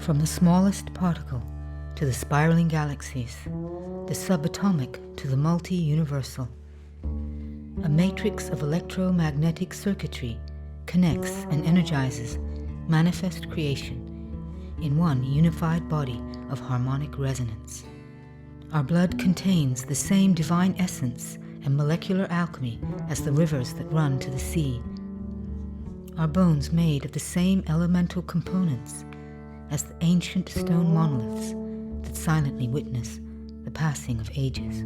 From the smallest particle to the spiraling galaxies, the subatomic to the multi-universal, a matrix of electromagnetic circuitry connects and energizes manifest creation in one unified body of harmonic resonance. Our blood contains the same divine essence and molecular alchemy as the rivers that run to the sea. Our bones made of the same elemental components as the ancient stone monoliths that silently witness the passing of ages.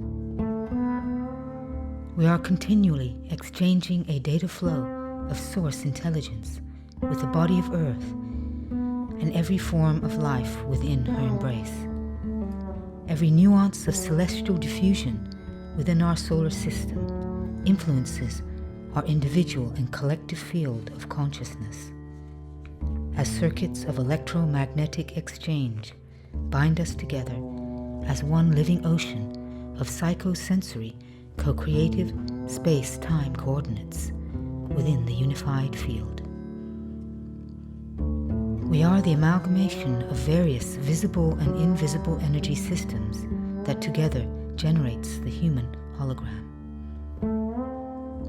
We are continually exchanging a data flow of source intelligence with the body of Earth and every form of life within her embrace. Every nuance of celestial diffusion within our solar system influences our individual and collective field of consciousness. As circuits of electromagnetic exchange bind us together as one living ocean of psychosensory co-creative space-time coordinates within the unified field. We are the amalgamation of various visible and invisible energy systems that together generates the human hologram.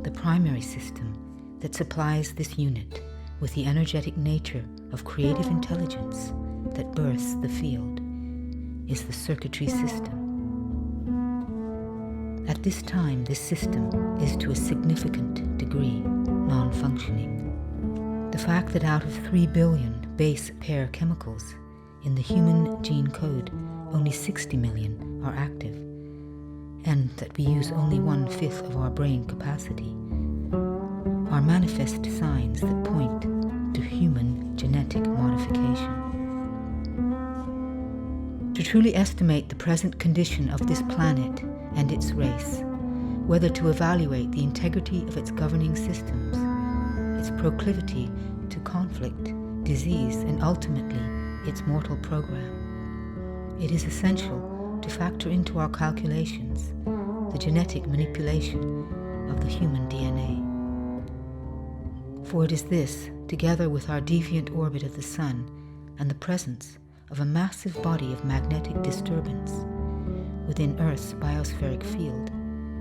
The primary system that supplies this unit with the energetic nature of creative intelligence that births the field is the circuitry system. At this time, this system is to a significant degree non-functioning. The fact that out of 3 billion base pair chemicals in the human gene code, only 60 million are active, and that we use only 1/5 of our brain capacity, are manifest signs that point to human genetic modification. To truly estimate the present condition of this planet and its race, whether to evaluate the integrity of its governing systems, its proclivity to conflict, disease, and ultimately its mortal program, it is essential to factor into our calculations the genetic manipulation of the human DNA. For it is this, together with our deviant orbit of the Sun and the presence of a massive body of magnetic disturbance within Earth's biospheric field,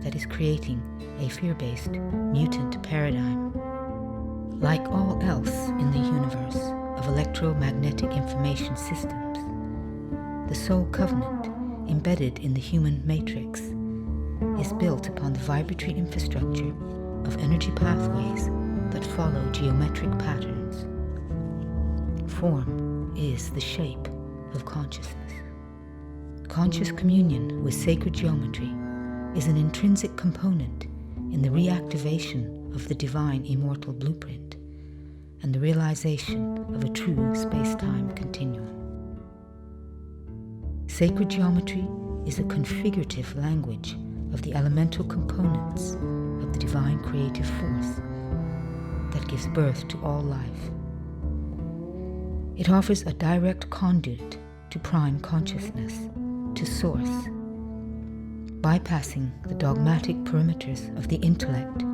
that is creating a fear-based mutant paradigm. Like all else in the universe of electromagnetic information systems, the soul covenant embedded in the human matrix is built upon the vibratory infrastructure of energy pathways that follow geometric patterns. Form is the shape of consciousness. Conscious communion with sacred geometry is an intrinsic component in the reactivation of the divine immortal blueprint and the realization of a true space-time continuum. Sacred geometry is a configurative language of the elemental components of the divine creative force that gives birth to all life. It offers a direct conduit to prime consciousness, to source, bypassing the dogmatic perimeters of the intellect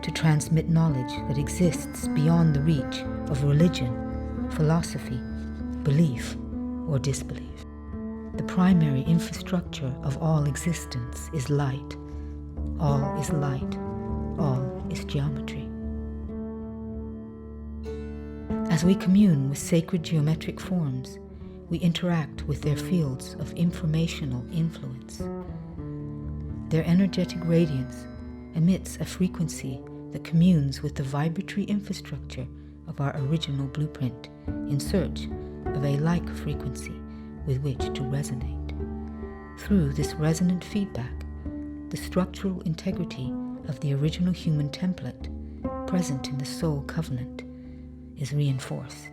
to transmit knowledge that exists beyond the reach of religion, philosophy, belief, or disbelief. The primary infrastructure of all existence is light. All is light. All is geometry. As we commune with sacred geometric forms, we interact with their fields of informational influence. Their energetic radiance emits a frequency that communes with the vibratory infrastructure of our original blueprint in search of a like frequency with which to resonate. Through this resonant feedback, the structural integrity of the original human template present in the soul covenant is reinforced.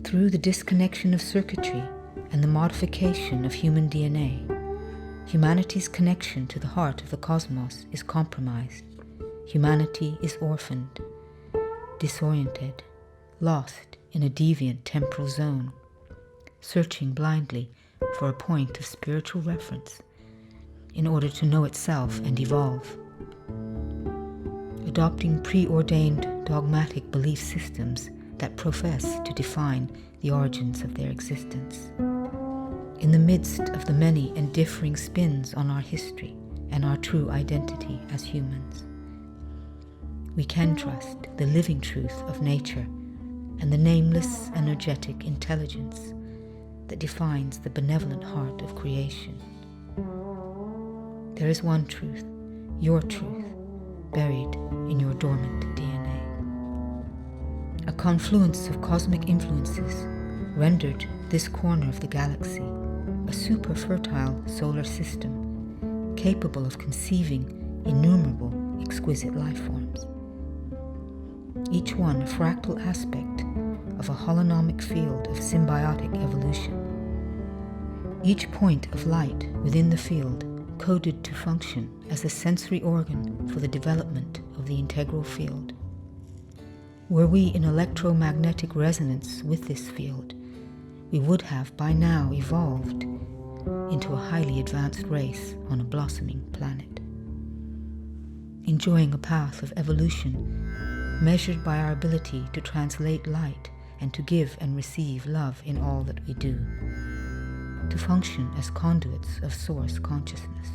Through the disconnection of circuitry and the modification of human DNA, humanity's connection to the heart of the cosmos is compromised. Humanity is orphaned, disoriented, lost in a deviant temporal zone, searching blindly for a point of spiritual reference in order to know itself and evolve. Adopting preordained dogmatic belief systems that profess to define the origins of their existence. In the midst of the many and differing spins on our history and our true identity as humans, we can trust the living truth of nature and the nameless, energetic intelligence that defines the benevolent heart of creation. There is one truth, your truth, buried in your dormant DNA. A confluence of cosmic influences rendered this corner of the galaxy a super fertile solar system capable of conceiving innumerable exquisite life forms, each one a fractal aspect of a holonomic field of symbiotic evolution. Each point of light within the field coded to function as a sensory organ for the development of the integral field. Were we in electromagnetic resonance with this field, we would have by now evolved into a highly advanced race on a blossoming planet, enjoying a path of evolution measured by our ability to translate light and to give and receive love in all that we do, to function as conduits of source consciousness.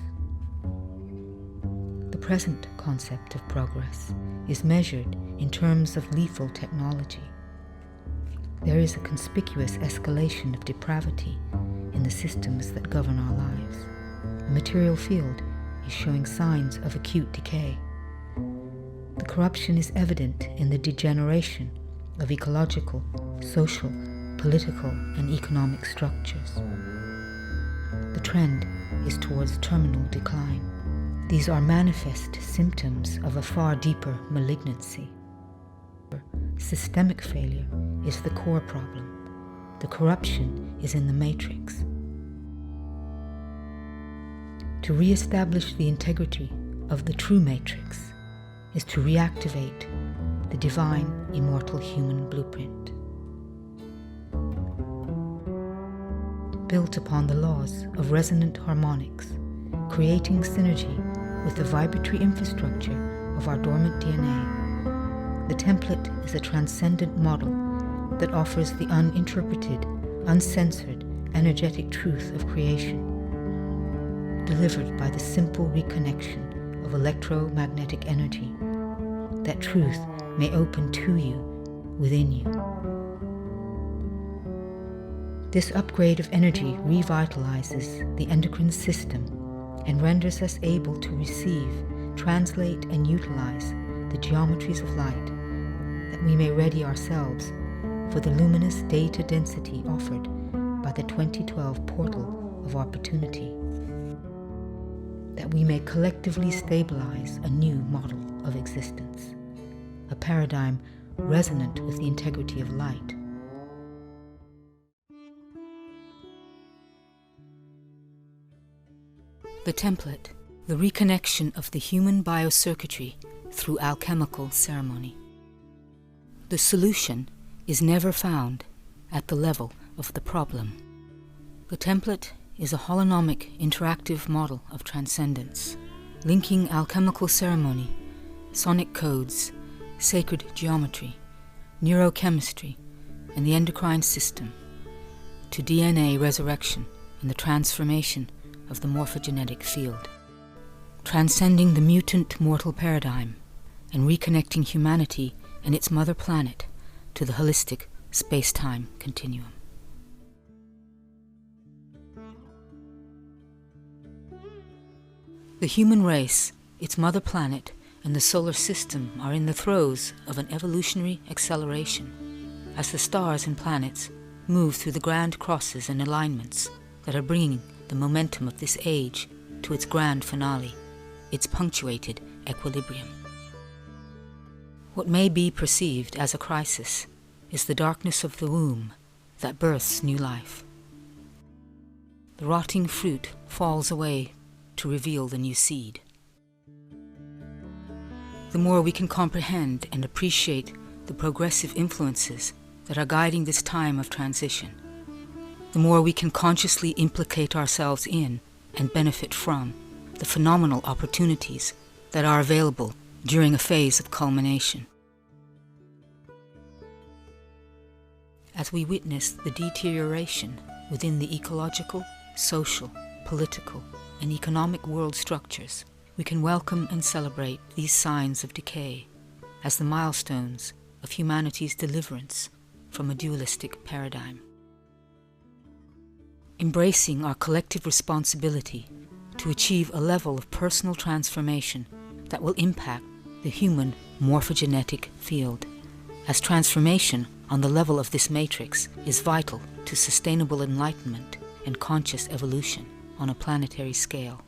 The present concept of progress is measured in terms of lethal technology. There is a conspicuous escalation of depravity in the systems that govern our lives. The material field is showing signs of acute decay. The corruption is evident in the degeneration of ecological, social, political, and economic structures. The trend is towards terminal decline. These are manifest symptoms of a far deeper malignancy. Systemic failure is the core problem. The corruption is in the matrix. To re-establish the integrity of the true matrix is to reactivate the divine, immortal human blueprint, built upon the laws of resonant harmonics, creating synergy with the vibratory infrastructure of our dormant DNA. The template is a transcendent model that offers the uninterpreted, uncensored, energetic truth of creation, delivered by the simple reconnection of electromagnetic energy. That truth may open to you, within you. This upgrade of energy revitalizes the endocrine system and renders us able to receive, translate, and utilize the geometries of light, that we may ready ourselves for the luminous data density offered by the 2012 portal of opportunity, that we may collectively stabilize a new model of existence, a paradigm resonant with the integrity of light. The template, the reconnection of the human biocircuitry through alchemical ceremony. The solution is never found at the level of the problem. The template is a holonomic interactive model of transcendence, linking alchemical ceremony, sonic codes, sacred geometry, neurochemistry, and the endocrine system to DNA resurrection and the transformation of the morphogenetic field, transcending the mutant mortal paradigm and reconnecting humanity and its mother planet to the holistic space-time continuum. The human race, its mother planet, and the solar system are in the throes of an evolutionary acceleration as the stars and planets move through the grand crosses and alignments that are bringing the momentum of this age to its grand finale, its punctuated equilibrium. What may be perceived as a crisis is the darkness of the womb that births new life. The rotting fruit falls away to reveal the new seed. The more we can comprehend and appreciate the progressive influences that are guiding this time of transition, the more we can consciously implicate ourselves in and benefit from the phenomenal opportunities that are available during a phase of culmination. as we witness the deterioration within the ecological, social, political, and economic world structures, we can welcome and celebrate these signs of decay as the milestones of humanity's deliverance from a dualistic paradigm. Embracing our collective responsibility to achieve a level of personal transformation that will impact the human morphogenetic field, as transformation on the level of this matrix is vital to sustainable enlightenment and conscious evolution on a planetary scale.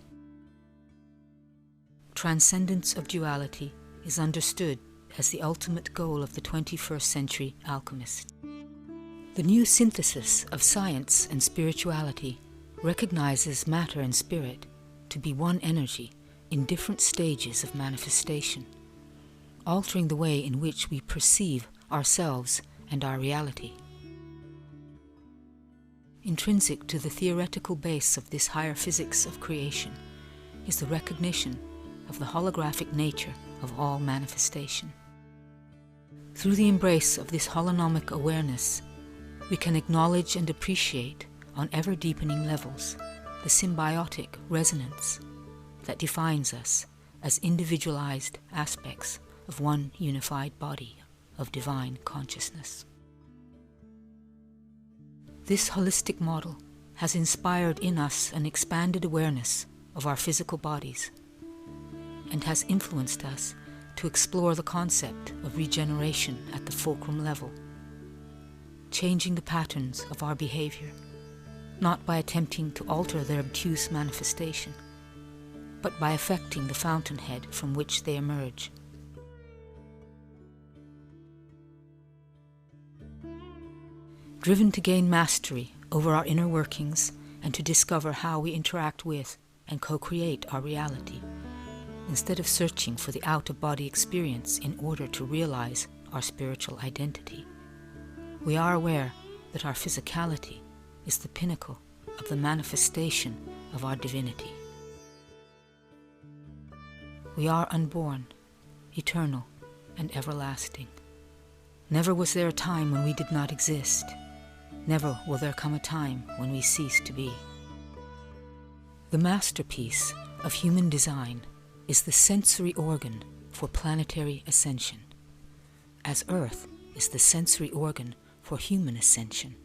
Transcendence of duality is understood as the ultimate goal of the 21st century alchemist. The new synthesis of science and spirituality recognizes matter and spirit to be one energy in different stages of manifestation, altering the way in which we perceive ourselves and our reality. Intrinsic to the theoretical base of this higher physics of creation is the recognition of the holographic nature of all manifestation. Through the embrace of this holonomic awareness, we can acknowledge and appreciate on ever-deepening levels the symbiotic resonance that defines us as individualized aspects of one unified body of divine consciousness. This holistic model has inspired in us an expanded awareness of our physical bodies and has influenced us to explore the concept of regeneration at the fulcrum level, changing the patterns of our behavior, not by attempting to alter their obtuse manifestation, but by affecting the fountainhead from which they emerge. Driven to gain mastery over our inner workings and to discover how we interact with and co-create our reality, instead of searching for the out-of-body experience in order to realize our spiritual identity, we are aware that our physicality is the pinnacle of the manifestation of our divinity. We are unborn, eternal, and everlasting. Never was there a time when we did not exist. Never will there come a time when we cease to be. The masterpiece of human design is the sensory organ for planetary ascension, as Earth is the sensory organ for human ascension.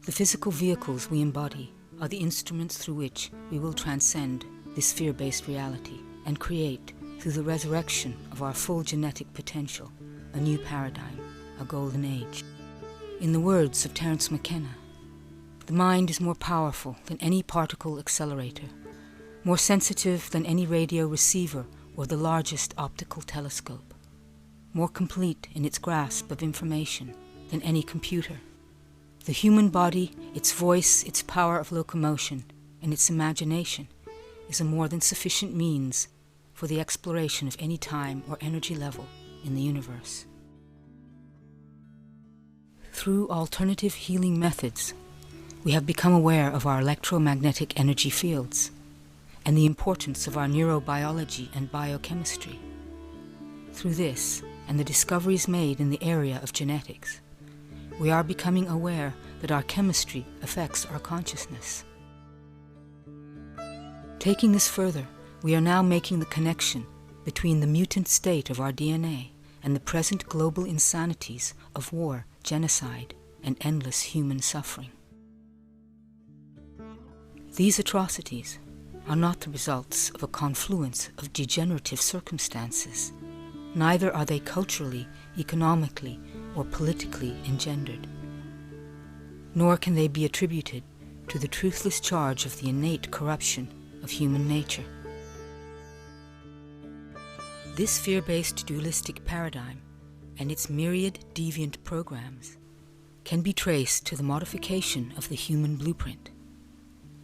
The physical vehicles we embody are the instruments through which we will transcend this fear-based reality and create, through the resurrection of our full genetic potential, a new paradigm, a golden age. In the words of Terence McKenna, the mind is more powerful than any particle accelerator, more sensitive than any radio receiver or the largest optical telescope, more complete in its grasp of information than any computer. The human body, its voice, its power of locomotion, and its imagination is a more than sufficient means for the exploration of any time or energy level in the universe. Through alternative healing methods, we have become aware of our electromagnetic energy fields and the importance of our neurobiology and biochemistry. Through this and the discoveries made in the area of genetics, we are becoming aware that our chemistry affects our consciousness. Taking this further, we are now making the connection between the mutant state of our DNA and the present global insanities of war, genocide, and endless human suffering. These atrocities are not the results of a confluence of degenerative circumstances. Neither are they culturally, economically, or politically engendered. Nor can they be attributed to the truthless charge of the innate corruption of human nature. This fear-based dualistic paradigm and its myriad deviant programs can be traced to the modification of the human blueprint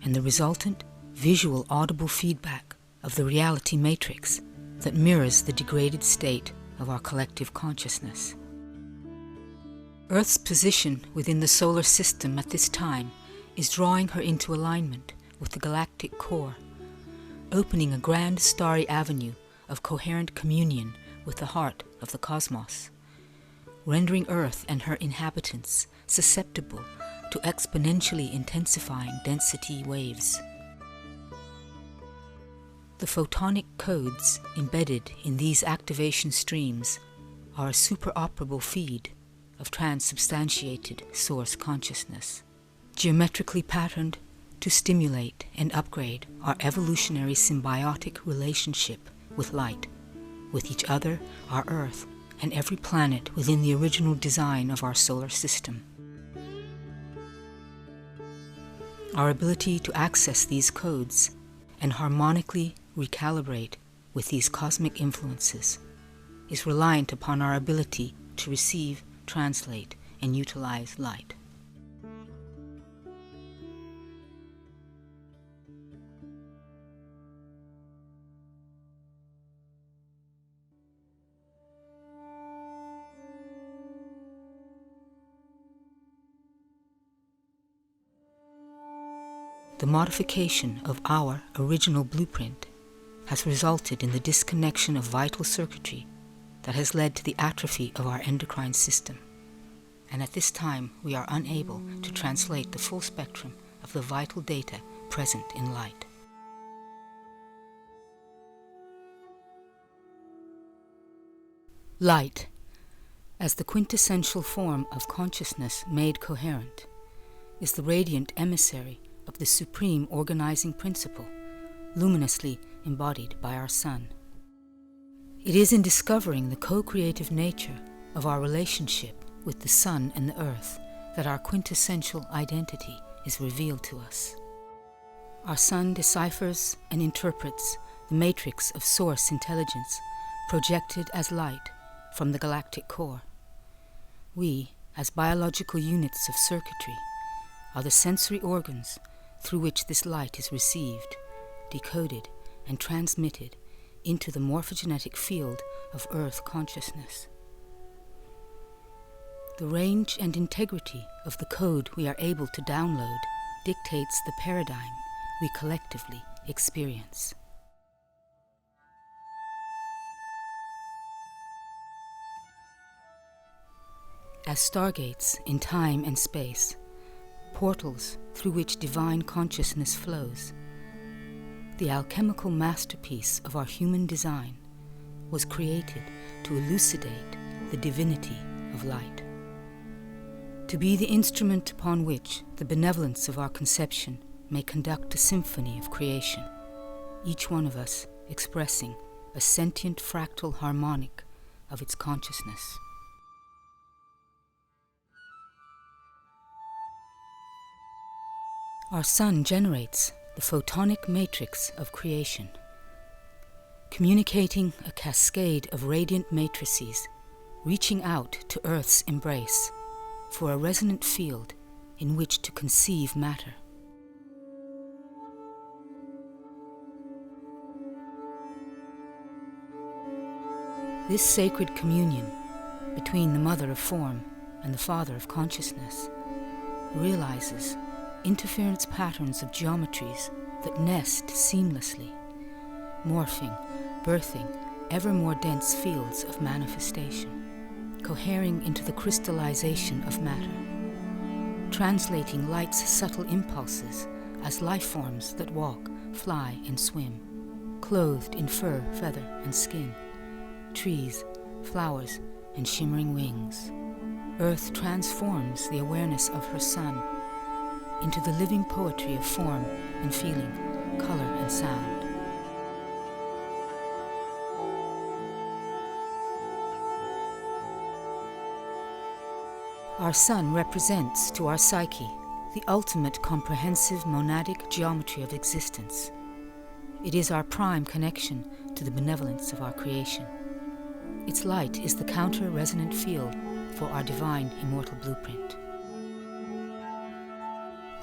and the resultant visual audible feedback of the reality matrix that mirrors the degraded state of our collective consciousness. Earth's position within the solar system at this time is drawing her into alignment with the galactic core, opening a grand starry avenue of coherent communion with the heart of the cosmos, rendering Earth and her inhabitants susceptible to exponentially intensifying density waves. The photonic codes embedded in these activation streams are a superoperable feed of transubstantiated source consciousness, geometrically patterned to stimulate and upgrade our evolutionary symbiotic relationship with light, with each other, our Earth, and every planet within the original design of our solar system. Our ability to access these codes and harmonically recalibrate with these cosmic influences is reliant upon our ability to receive, translate, and utilize light. The modification of our original blueprint has resulted in the disconnection of vital circuitry that has led to the atrophy of our endocrine system. And at this time, we are unable to translate the full spectrum of the vital data present in light. Light, as the quintessential form of consciousness made coherent, is the radiant emissary of the supreme organizing principle, luminously embodied by our sun. It is in discovering the co-creative nature of our relationship with the sun and the earth that our quintessential identity is revealed to us. Our sun deciphers and interprets the matrix of source intelligence projected as light from the galactic core. We, as biological units of circuitry, are the sensory organs through which this light is received, decoded, and transmitted into the morphogenetic field of Earth consciousness. The range and integrity of the code we are able to download dictates the paradigm we collectively experience. As stargates in time and space, portals through which divine consciousness flows, the alchemical masterpiece of our human design was created to elucidate the divinity of light, to be the instrument upon which the benevolence of our conception may conduct a symphony of creation, each one of us expressing a sentient fractal harmonic of its consciousness. Our sun generates the photonic matrix of creation, communicating a cascade of radiant matrices reaching out to Earth's embrace for a resonant field in which to conceive matter. This sacred communion between the Mother of Form and the Father of Consciousness realizes interference patterns of geometries that nest seamlessly, morphing, birthing ever more dense fields of manifestation, cohering into the crystallization of matter, translating light's subtle impulses as life forms that walk, fly, and swim, clothed in fur, feather, and skin, trees, flowers, and shimmering wings. Earth transforms the awareness of her sun into the living poetry of form and feeling, color and sound. Our sun represents to our psyche the ultimate comprehensive monadic geometry of existence. It is our prime connection to the benevolence of our creation. Its light is the counter-resonant field for our divine immortal blueprint.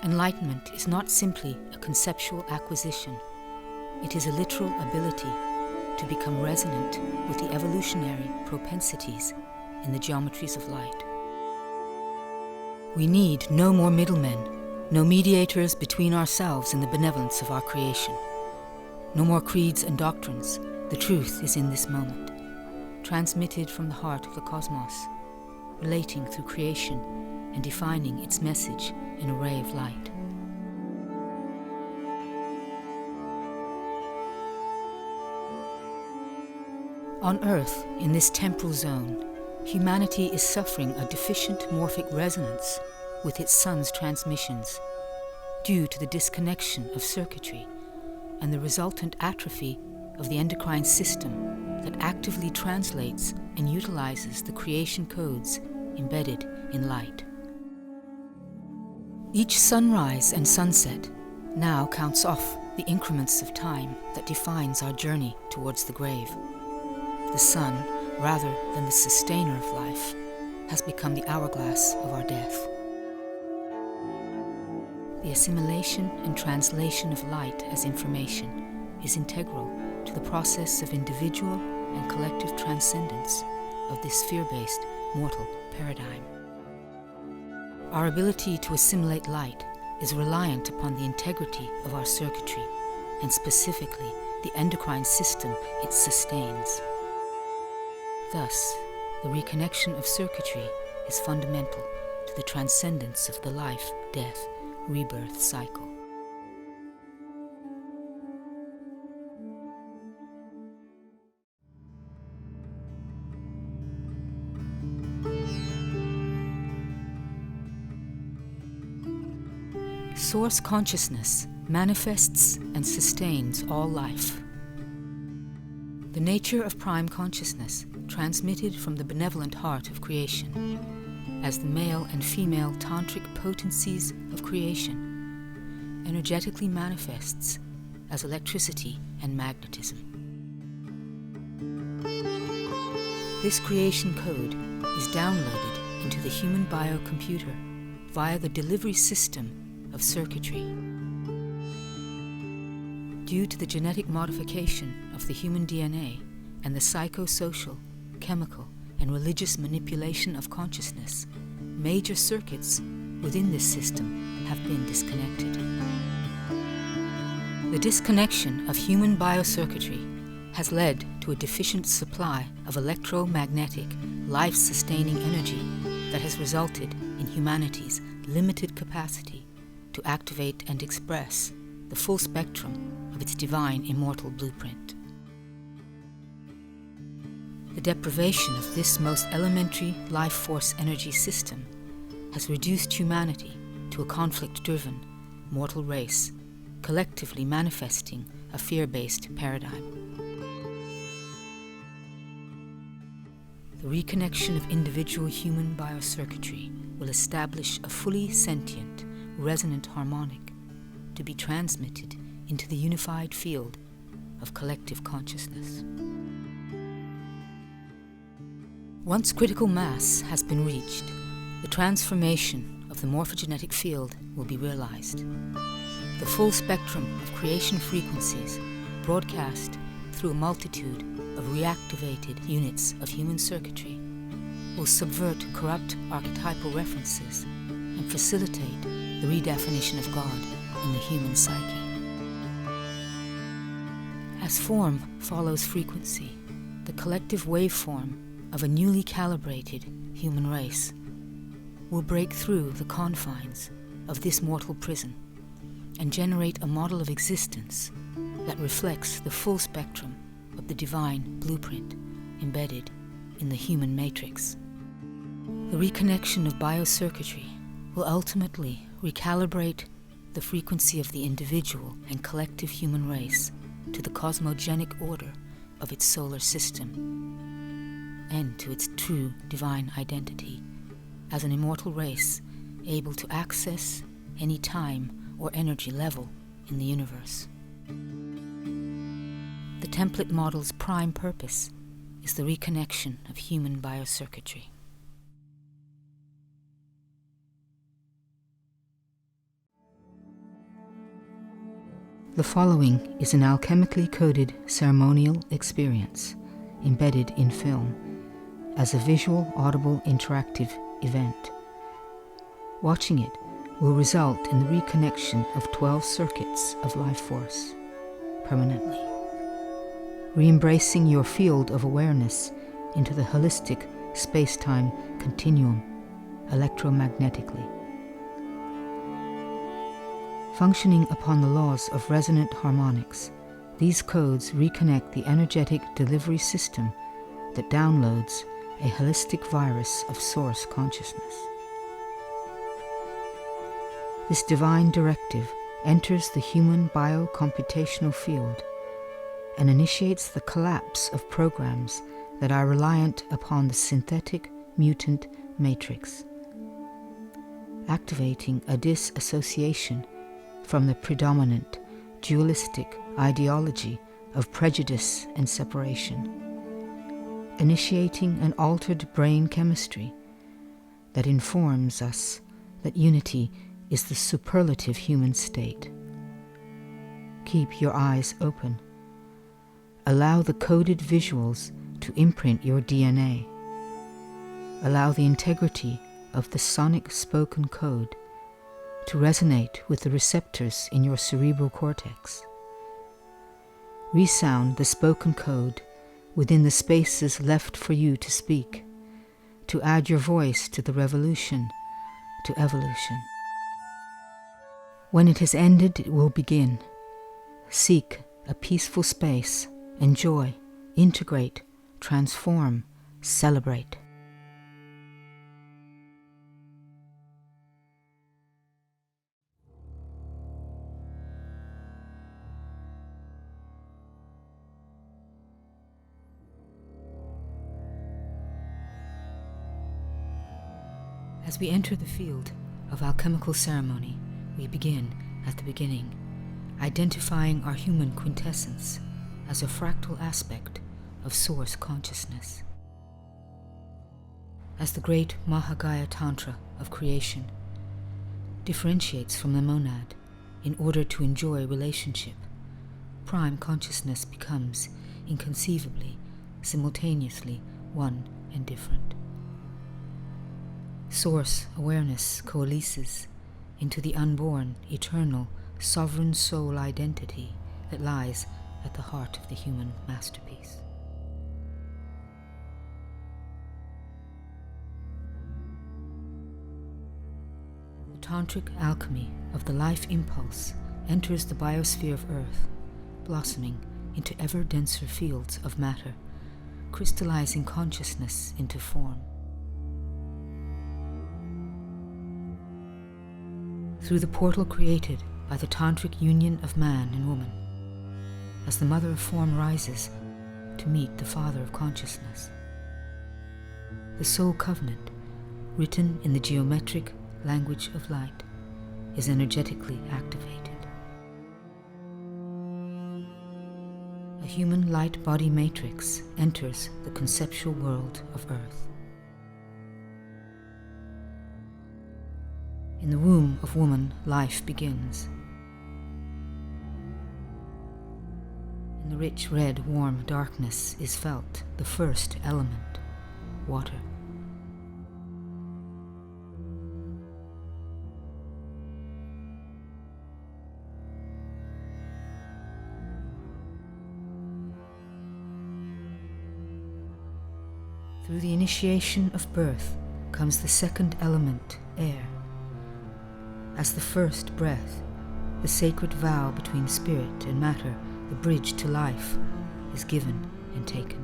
Enlightenment is not simply a conceptual acquisition. It is a literal ability to become resonant with the evolutionary propensities in the geometries of light. We need no more middlemen, no mediators between ourselves and the benevolence of our creation. No more creeds and doctrines. The truth is in this moment, transmitted from the heart of the cosmos. relating through creation and defining its message in a ray of light. On Earth, in this temporal zone, humanity is suffering a deficient morphic resonance with its sun's transmissions due to the disconnection of circuitry and the resultant atrophy of the endocrine system that actively translates and utilizes the creation codes embedded in light. Each sunrise and sunset now counts off the increments of time that defines our journey towards the grave. The sun, rather than the sustainer of life, has become the hourglass of our death. The assimilation and translation of light as information is integral to the process of individual and collective transcendence of this sphere-based mortal paradigm. Our ability to assimilate light is reliant upon the integrity of our circuitry, and specifically the endocrine system it sustains. Thus, the reconnection of circuitry is fundamental to the transcendence of the life, death, rebirth cycle. Source consciousness manifests and sustains all life. The nature of prime consciousness, transmitted from the benevolent heart of creation, as the male and female tantric potencies of creation, energetically manifests as electricity and magnetism. This creation code is downloaded into the human biocomputer via the delivery system of circuitry. Due to the genetic modification of the human DNA and the psychosocial, chemical, and religious manipulation of consciousness, major circuits within this system have been disconnected. The disconnection of human biocircuitry has led to a deficient supply of electromagnetic, life-sustaining energy that has resulted in humanity's limited capacity to activate and express the full spectrum of its divine immortal blueprint. The deprivation of this most elementary life force energy system has reduced humanity to a conflict-driven, mortal race, collectively manifesting a fear-based paradigm. The reconnection of individual human biocircuitry will establish a fully sentient, resonant harmonic to be transmitted into the unified field of collective consciousness. Once critical mass has been reached, the transformation of the morphogenetic field will be realized. The full spectrum of creation frequencies broadcast through a multitude of reactivated units of human circuitry will subvert corrupt archetypal references and facilitate the redefinition of God in the human psyche. As form follows frequency, the collective waveform of a newly calibrated human race will break through the confines of this mortal prison and generate a model of existence that reflects the full spectrum of the divine blueprint embedded in the human matrix. The reconnection of biocircuitry will ultimately recalibrate the frequency of the individual and collective human race to the cosmogenic order of its solar system and to its true divine identity as an immortal race able to access any time or energy level in the universe. The template model's prime purpose is the reconnection of human biocircuitry. The following is an alchemically coded ceremonial experience embedded in film as a visual, audible, interactive event. Watching it will result in the reconnection of 12 circuits of life force permanently, re-embracing your field of awareness into the holistic space-time continuum electromagnetically. Functioning upon the laws of resonant harmonics, these codes reconnect the energetic delivery system that downloads a holistic virus of source consciousness. This divine directive enters the human biocomputational field and initiates the collapse of programs that are reliant upon the synthetic mutant matrix, activating a disassociation from the predominant dualistic ideology of prejudice and separation, initiating an altered brain chemistry that informs us that unity is the superlative human state. Keep your eyes open. Allow the coded visuals to imprint your DNA. Allow the integrity of the sonic spoken code to resonate with the receptors in your cerebral cortex. Resound the spoken code within the spaces left for you to speak, to add your voice to the revolution, to evolution. When it has ended, it will begin. Seek a peaceful space, enjoy, integrate, transform, celebrate. As we enter the field of alchemical ceremony, we begin at the beginning, identifying our human quintessence as a fractal aspect of source consciousness. As the great Mahagaya Tantra of creation differentiates from the monad in order to enjoy relationship, prime consciousness becomes inconceivably, simultaneously one and different. Source awareness coalesces into the unborn, eternal, sovereign soul identity that lies at the heart of the human masterpiece. The tantric alchemy of the life impulse enters the biosphere of Earth, blossoming into ever denser fields of matter, crystallizing consciousness into form. Through the portal created by the tantric union of man and woman, as the mother of form rises to meet the father of consciousness, the soul covenant, written in the geometric language of light, is energetically activated. A human light body matrix enters the conceptual world of Earth. In the womb of woman, life begins. In the rich red, warm darkness is felt the first element, water. Through the initiation of birth comes the second element, air. As the first breath, the sacred vow between spirit and matter, the bridge to life, is given and taken.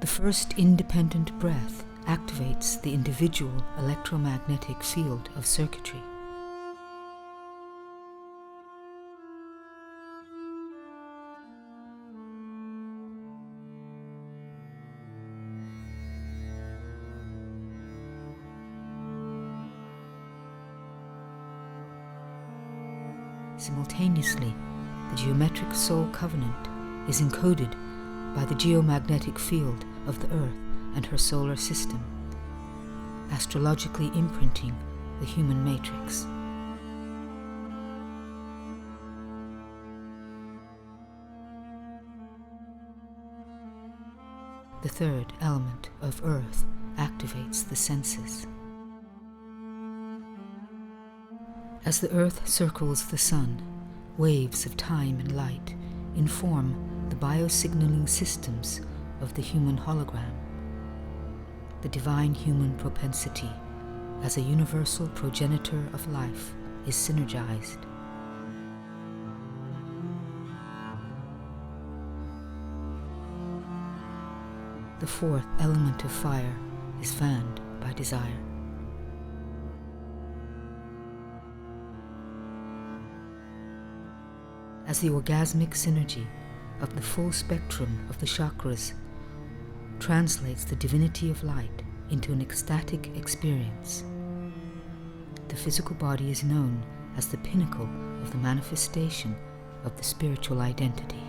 The first independent breath activates the individual electromagnetic field of circuitry. Simultaneously, the geometric soul covenant is encoded by the geomagnetic field of the Earth and her solar system, astrologically imprinting the human matrix. The third element of Earth activates the senses. As the Earth circles the Sun, waves of time and light inform the biosignaling systems of the human hologram. The divine human propensity as a universal progenitor of life is synergized. The fourth element of fire is fanned by desire. As the orgasmic synergy of the full spectrum of the chakras translates the divinity of light into an ecstatic experience, the physical body is known as the pinnacle of the manifestation of the spiritual identity.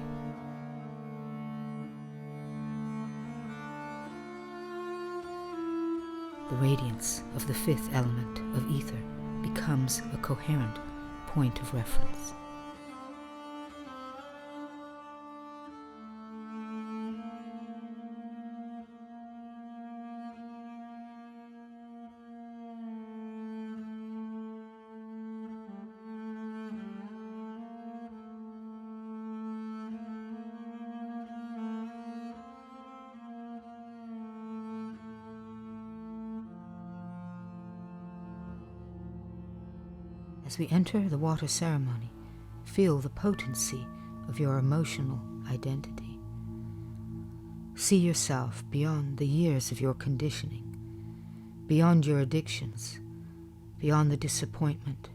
The radiance of the fifth element of ether becomes a coherent point of reference. As we enter the water ceremony, feel the potency of your emotional identity. See yourself beyond the years of your conditioning, beyond your addictions, beyond the disappointment,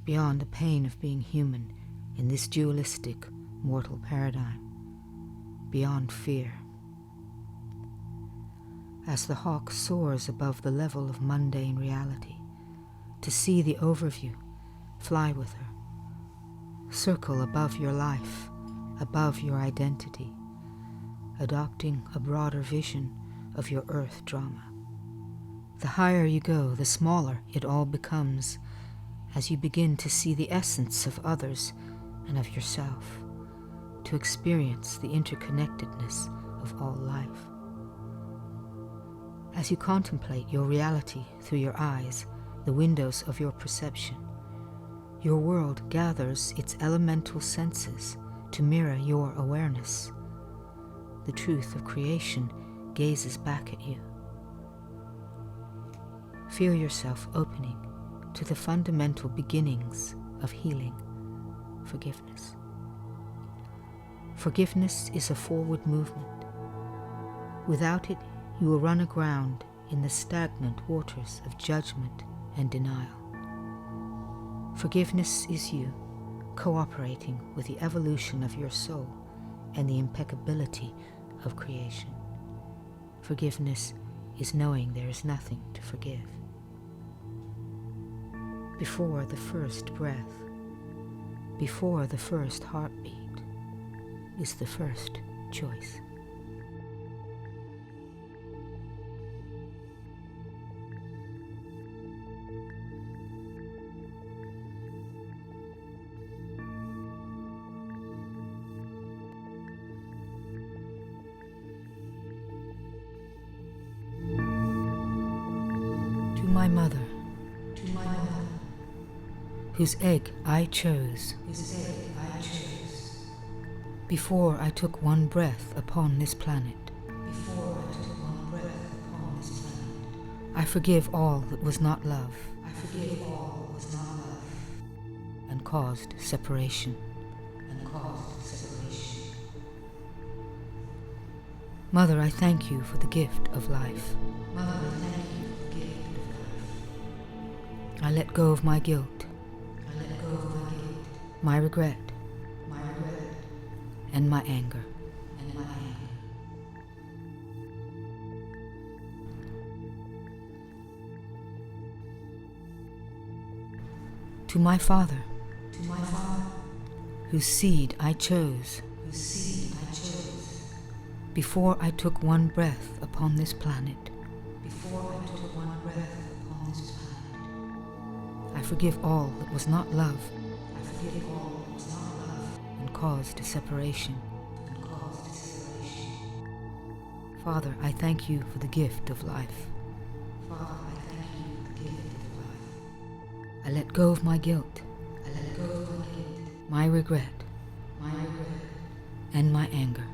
beyond the pain of being human in this dualistic, mortal paradigm, beyond fear. As the hawk soars above the level of mundane reality, to see the overview, fly with her. Circle above your life, above your identity, adopting a broader vision of your earth drama. The higher you go, the smaller it all becomes as you begin to see the essence of others and of yourself, to experience the interconnectedness of all life. As you contemplate your reality through your eyes, the windows of your perception, your world gathers its elemental senses to mirror your awareness. The truth of creation gazes back at you. Feel yourself opening to the fundamental beginnings of healing, forgiveness. Forgiveness is a forward movement. Without it, you will run aground in the stagnant waters of judgment and denial. Forgiveness is you cooperating with the evolution of your soul and the impeccability of creation. Forgiveness is knowing there is nothing to forgive. Before the first breath, before the first heartbeat, is the first choice. My mother, whose egg I chose, before I took one breath upon this planet. I forgive all that was not love, and caused separation. Mother, I thank you for the gift of life. I let go of my guilt, my regret, and my anger. To my father, whose seed I chose, before I took one breath upon this planet. I forgive all that was not love, and caused separation. Father, I thank you for the gift of life. I let go of my guilt, my regret, and my anger.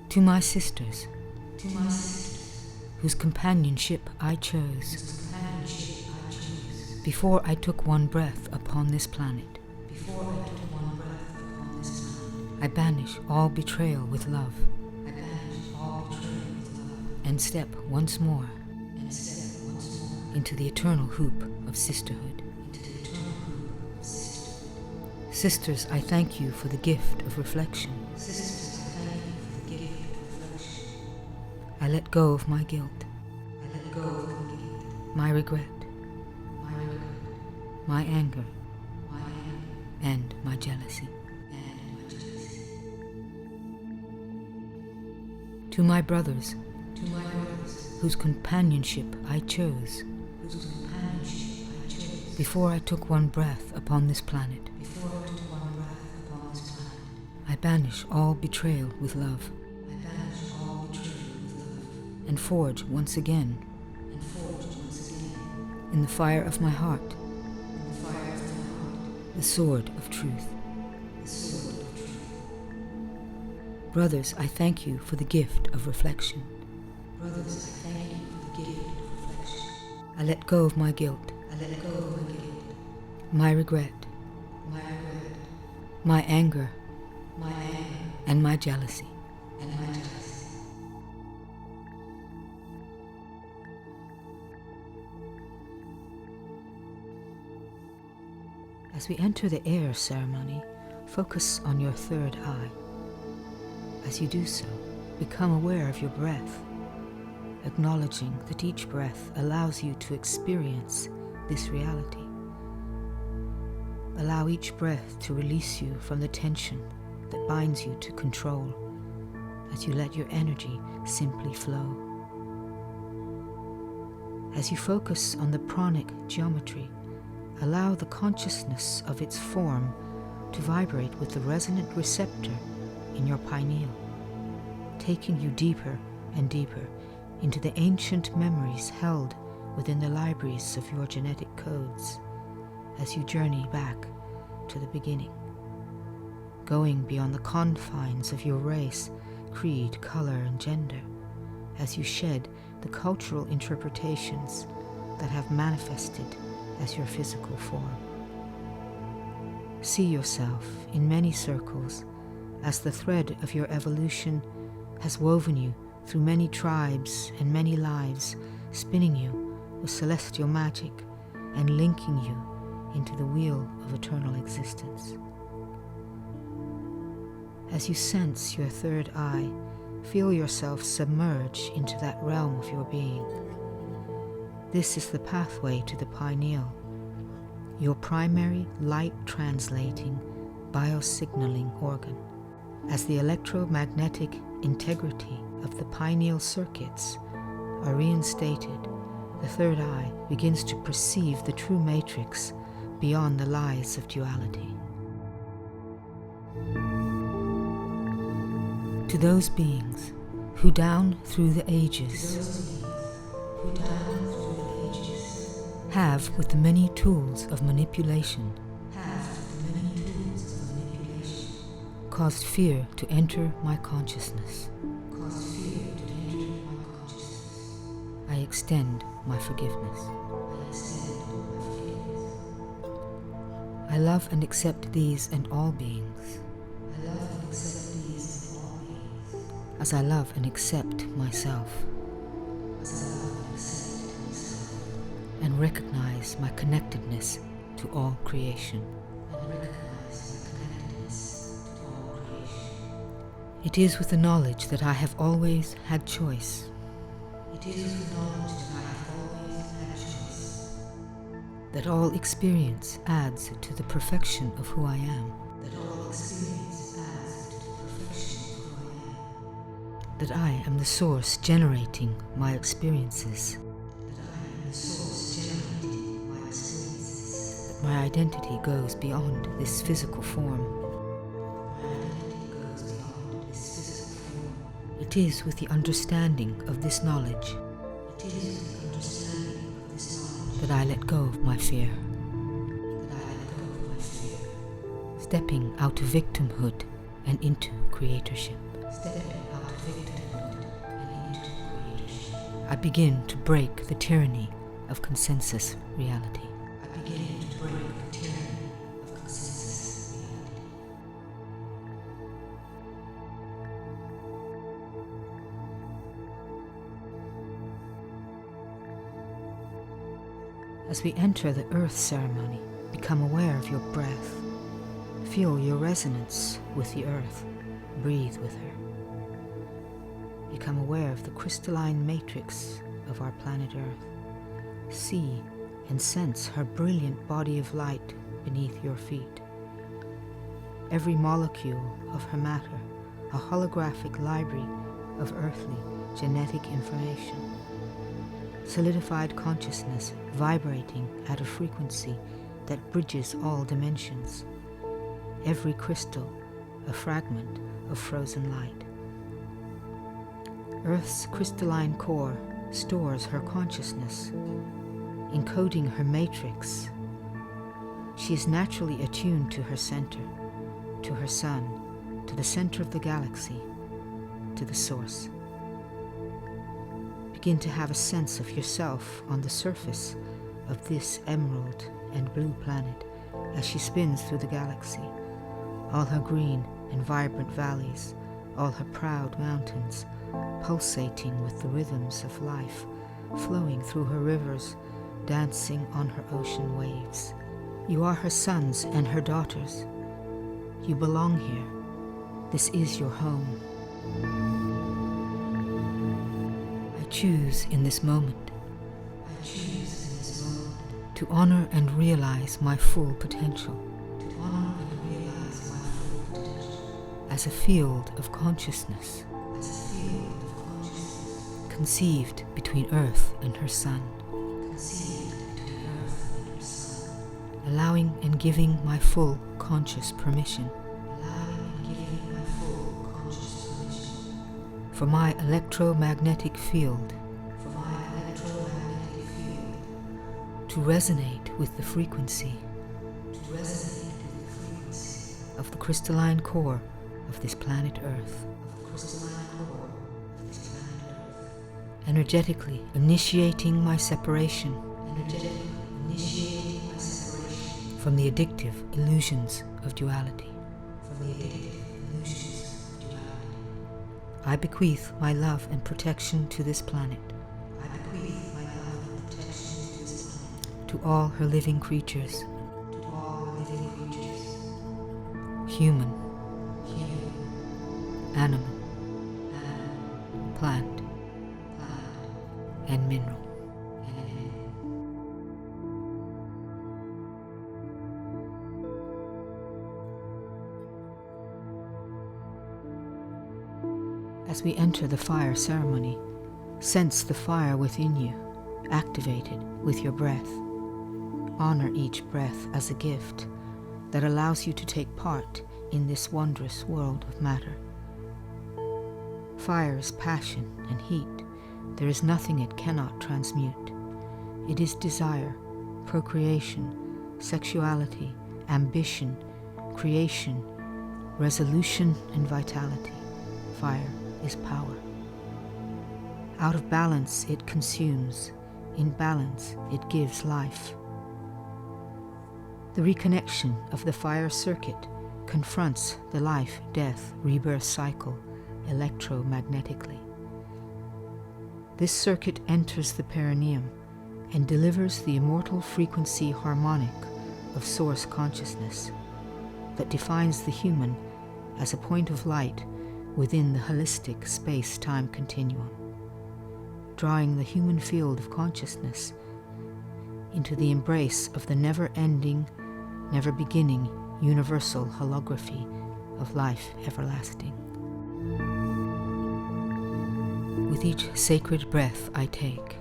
To my sisters, whose companionship I chose before I took one breath upon this planet, I banish all betrayal with love, and step once more into the eternal hoop of sisterhood. Sisters, I thank you for the gift of reflection. I let go of my guilt, my regret, my anger, and my jealousy. To my brothers, whose companionship I chose before I took one breath upon this planet, I banish all betrayal with love, and forge once again in the fire of my heart the sword of truth. Brothers, I thank you for the gift of reflection. I let go of my guilt, my regret, my anger, and my jealousy. As we enter the air ceremony, focus on your third eye. As you do so, become aware of your breath, acknowledging that each breath allows you to experience this reality. Allow each breath to release you from the tension that binds you to control, as you let your energy simply flow. As you focus on the pranic geometry, allow the consciousness of its form to vibrate with the resonant receptor in your pineal, taking you deeper and deeper into the ancient memories held within the libraries of your genetic codes as you journey back to the beginning, going beyond the confines of your race, creed, color, and gender, as you shed the cultural interpretations that have manifested as your physical form. See yourself in many circles as the thread of your evolution has woven you through many tribes and many lives, spinning you with celestial magic and linking you into the wheel of eternal existence. As you sense your third eye, feel yourself submerge into that realm of your being. This is the pathway to the pineal, your primary light-translating biosignaling organ. As the electromagnetic integrity of the pineal circuits are reinstated, the third eye begins to perceive the true matrix beyond the lies of duality. To those beings who down through the ages have, with the many tools of manipulation, caused fear to enter my consciousness, I extend my forgiveness. I love and accept these and all beings, as I love and accept myself, and recognize my connectedness to all creation. It is with the knowledge that I have always had choice. That all experience adds to the perfection of who I am. That I am the source generating my experiences. That my identity goes beyond this physical form. It is with the understanding of this knowledge that I let go of my fear. Stepping out of victimhood and into creatorship. I begin to break the tyranny of consensus reality. As we enter the earth ceremony, become aware of your breath. Feel your resonance with the earth. Breathe with her. Become aware of the crystalline matrix of our planet Earth. See and sense her brilliant body of light beneath your feet. Every molecule of her matter, a holographic library of earthly genetic information. Solidified consciousness vibrating at a frequency that bridges all dimensions. Every crystal a fragment of frozen light. Earth's crystalline core stores her consciousness, encoding her matrix. She is naturally attuned to her center, to her sun, to the center of the galaxy, to the source. Begin to have a sense of yourself on the surface of this emerald and blue planet as she spins through the galaxy. All her green and vibrant valleys, all her proud mountains, pulsating with the rhythms of life, flowing through her rivers, dancing on her ocean waves. You are her sons and her daughters. You belong here. This is your home. I choose in this moment to honor and realize my full potential. As a field of consciousness, conceived between Earth and her sun, allowing and giving my full conscious permission for my electromagnetic field to resonate with the frequency of the crystalline core of this planet Earth. Energetically initiating my separation from the addictive illusions of duality. I bequeath my love and protection to this planet, to all her living creatures, human, animal, plant, and mineral. As we enter the fire ceremony, sense the fire within you, activated with your breath. Honor each breath as a gift that allows you to take part in this wondrous world of matter. Fire is passion and heat. There is nothing it cannot transmute. It is desire, procreation, sexuality, ambition, creation, resolution, and vitality. Fire is power. Out of balance, it consumes. In balance, it gives life. The reconnection of the fire circuit confronts the life, death, rebirth cycle electromagnetically. This circuit enters the perineum and delivers the immortal frequency harmonic of source consciousness that defines the human as a point of light within the holistic space-time continuum, drawing the human field of consciousness into the embrace of the never-ending, never-beginning universal holography of life everlasting. With each sacred breath I take,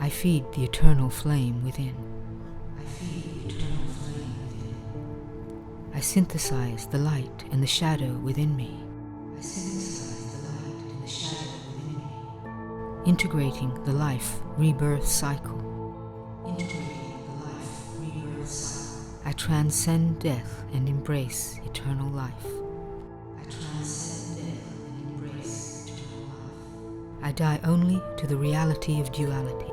I feed the eternal flame within. I synthesize the light and the shadow within me. integrating the life rebirth cycle. I transcend death and embrace eternal life. I die only to the reality of duality.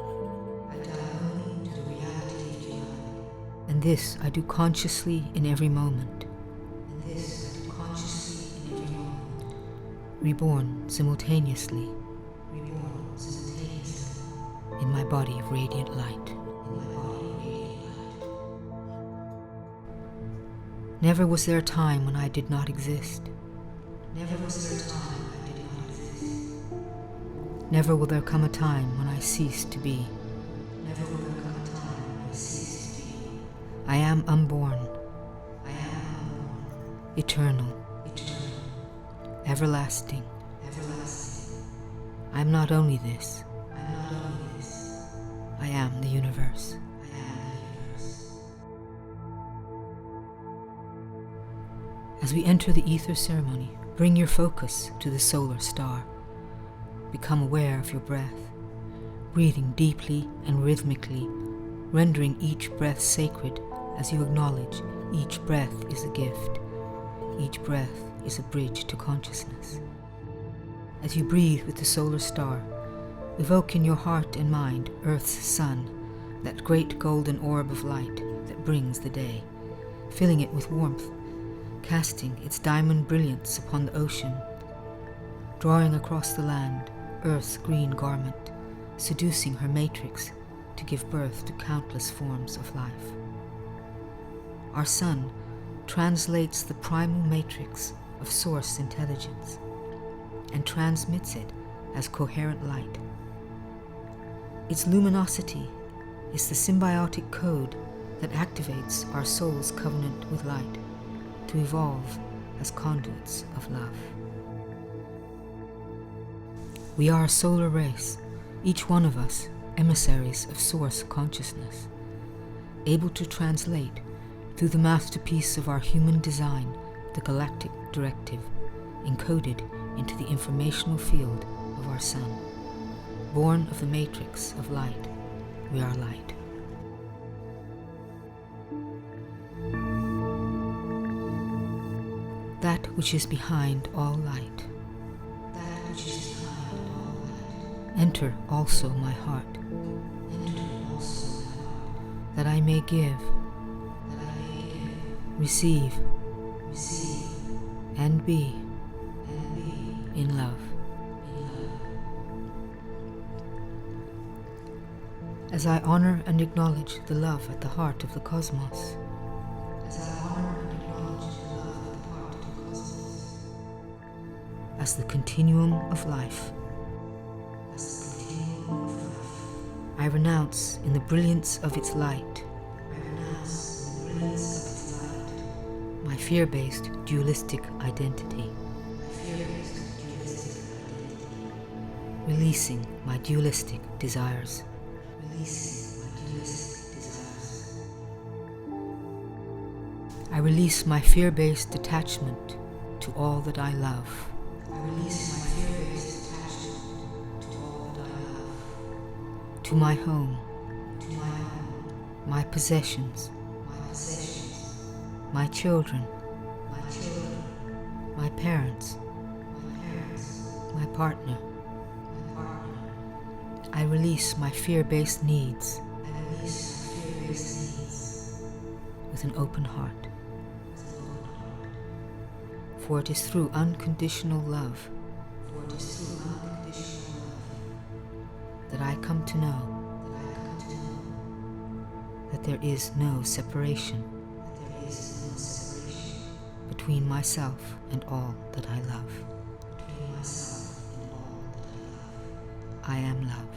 And this I do consciously in every moment. Reborn simultaneously in my body of radiant light. Never was there a time when I did not exist. Never will there come a time when I cease to be. I am unborn, eternal, everlasting. I am not only this, I am the universe. As we enter the ether ceremony, bring your focus to the solar star. Become aware of your breath, breathing deeply and rhythmically, rendering each breath sacred as you acknowledge each breath is a gift. Each breath is a bridge to consciousness. As you breathe with the solar star, evoke in your heart and mind Earth's sun, that great golden orb of light that brings the day, filling it with warmth, casting its diamond brilliance upon the ocean, drawing across the land Earth's green garment, seducing her matrix to give birth to countless forms of life. Our sun translates the primal matrix of source intelligence and transmits it as coherent light. Its luminosity is the symbiotic code that activates our soul's covenant with light to evolve as conduits of love. We are a solar race, each one of us emissaries of source consciousness, able to translate through the masterpiece of our human design the galactic directive encoded into the informational field of our sun. Born of the matrix of light, we are light. That which is behind all light. Enter also my heart, that I may give, receive, and be in love. As I honor and acknowledge the love at the heart of the cosmos, as the continuum of life, I renounce in the brilliance of its light my fear-based dualistic identity, releasing my dualistic desires. I release my fear-based attachment to all that I love. To my home, my possessions, my children, my parents, my partner. I release my fear-based needs with an open heart. For it is through unconditional love that I come to know that there is no separation between myself and all that I love. I am love.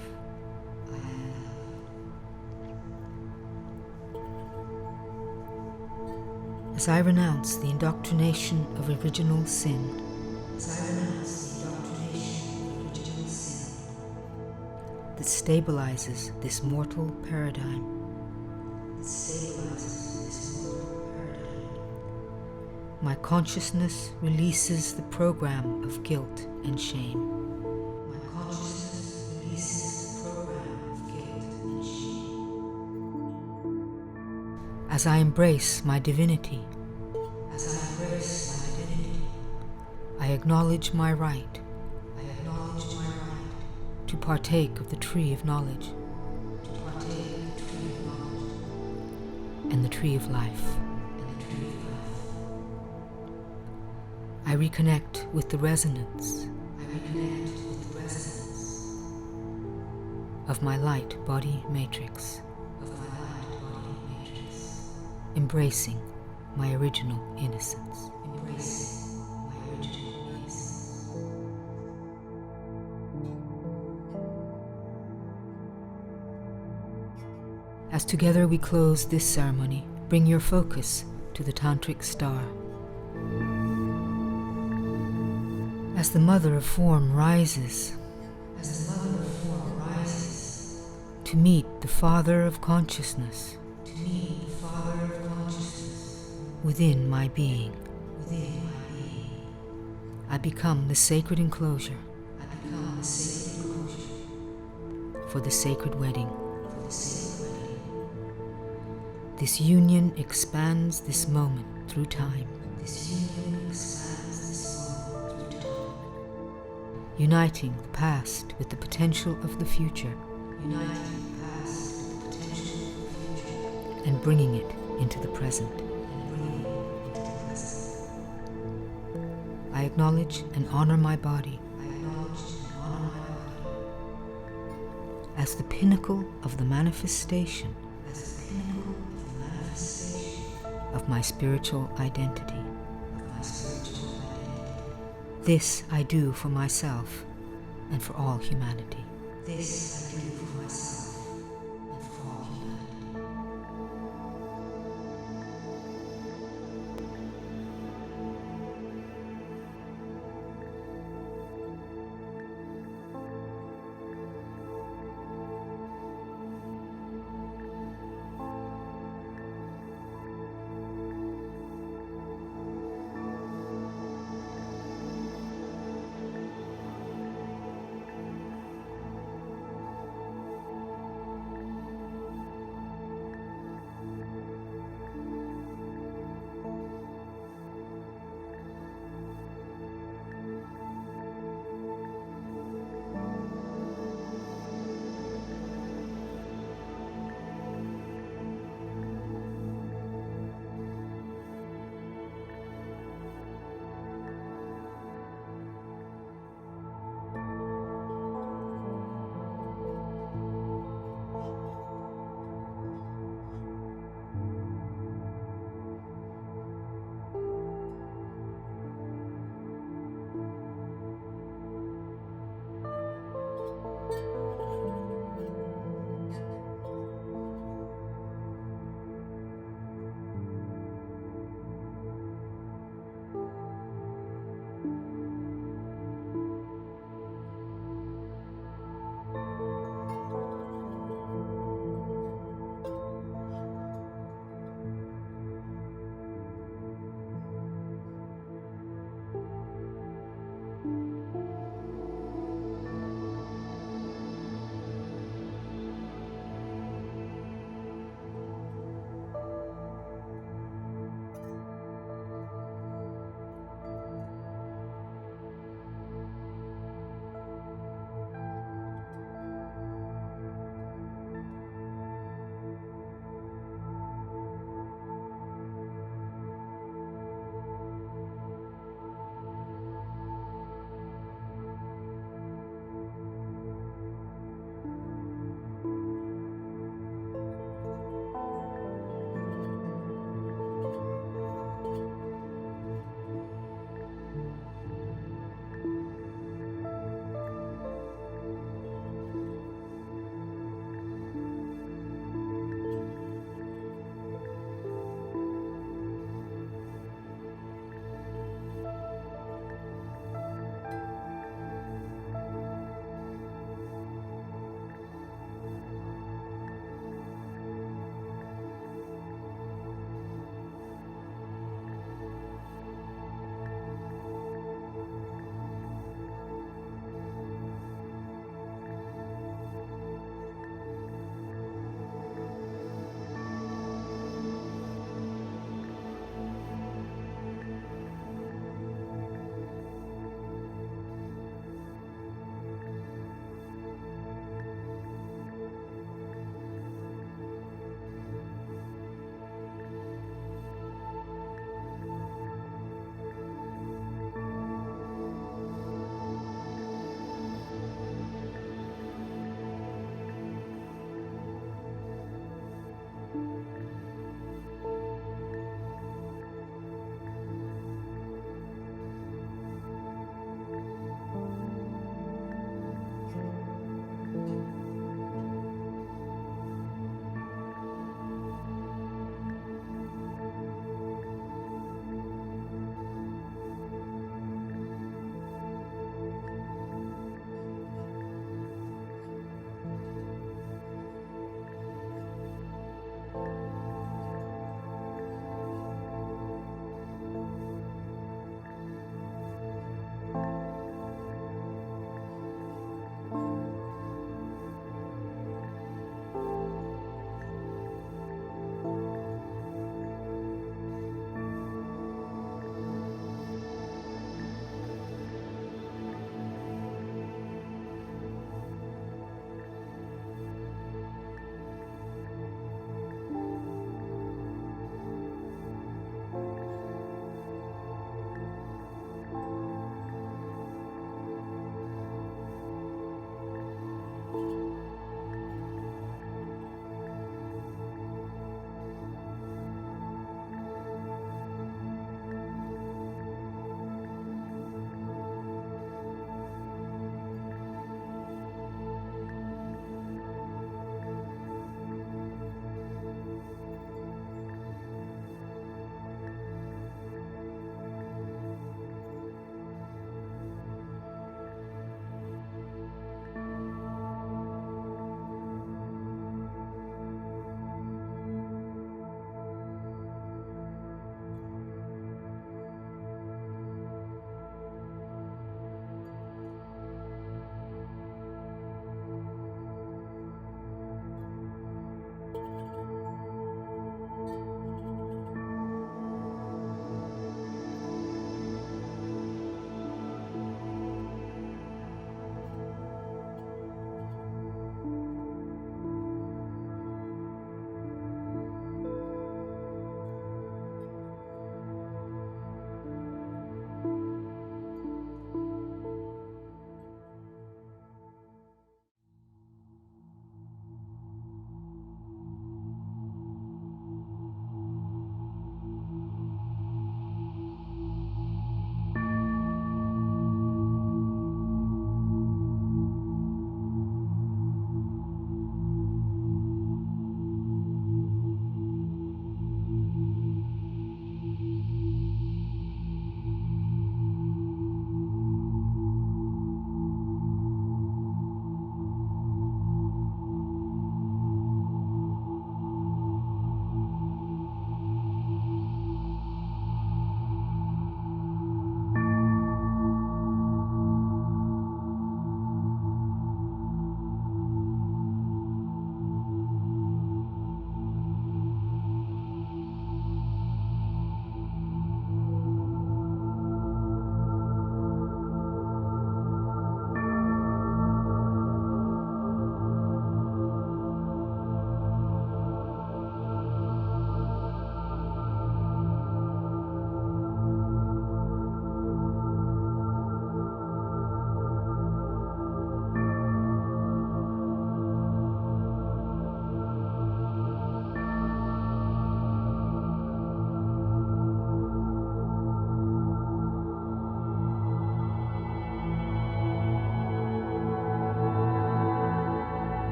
As I renounce the indoctrination of original sin, that stabilizes this mortal paradigm, my consciousness releases the program of guilt and shame. As I embrace my divinity, I acknowledge my right to partake of the tree of knowledge and the tree of life. I reconnect with the resonance of my light body matrix, embracing my original innocence. As together we close this ceremony, bring your focus to the tantric star. As the mother of form rises to meet the father of consciousness within my being, I become the sacred enclosure for the sacred wedding. This union expands this moment through time. Uniting the past with the potential of the future. And bringing it into the present. I acknowledge and honor my body as the pinnacle of the manifestation of my spiritual identity. This I do for myself and for all humanity. This I do for myself